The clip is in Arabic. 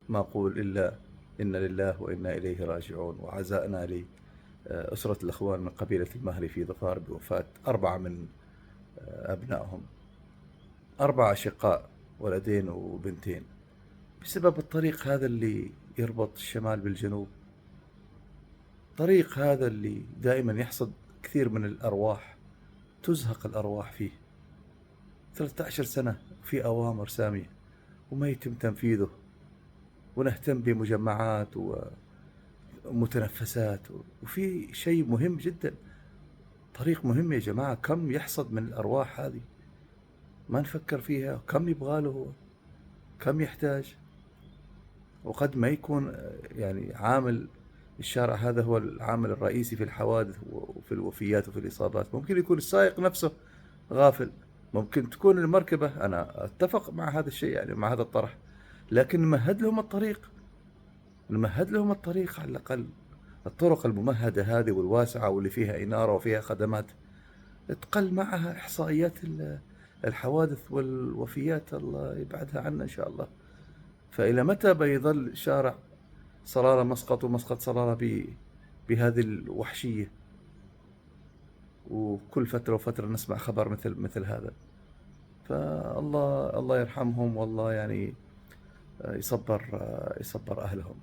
ما أقول إلا إنا لله وإنا إليه راجعون. وعزائنا لأسرة الأخوان من قبيلة المهري في ظفار بوفاة 4 من أبنائهم، 4 أشقاء، ولدين وبنتين، بسبب الطريق هذا اللي يربط الشمال بالجنوب. طريق هذا اللي دائما يحصد كثير من الأرواح، تزهق الأرواح فيه. 13 سنة في أوامر سامية وما يتم تنفيذه، ونهتم بمجمعات ومتنفسات، وفي شيء مهم جدا، طريق مهم يا جماعة. كم يحصد من الأرواح هذه ما نفكر فيها؟ كم يبغاله هو؟ كم يحتاج؟ وقد ما يكون يعني عامل الشارع هذا هو العامل الرئيسي في الحوادث وفي الوفيات وفي الإصابات. ممكن يكون السائق نفسه غافل، ممكن تكون المركبة. أنا أتفق مع هذا الشيء، يعني مع هذا الطرح، لكن نمهد لهم الطريق، نمهد لهم الطريق على الأقل. الطرق الممهدة هذه والواسعة واللي فيها إنارة وفيها خدمات تقل معها إحصائيات الحوادث والوفيات، الله يبعدها عنا إن شاء الله. فإلى متى بيظل شارع صلالة مسقط ومسقط صلالة بهذه الوحشية؟ وكل فترة وفترة نسمع خبر مثل هذا. فالله يرحمهم، والله يعني يصبر أهلهم.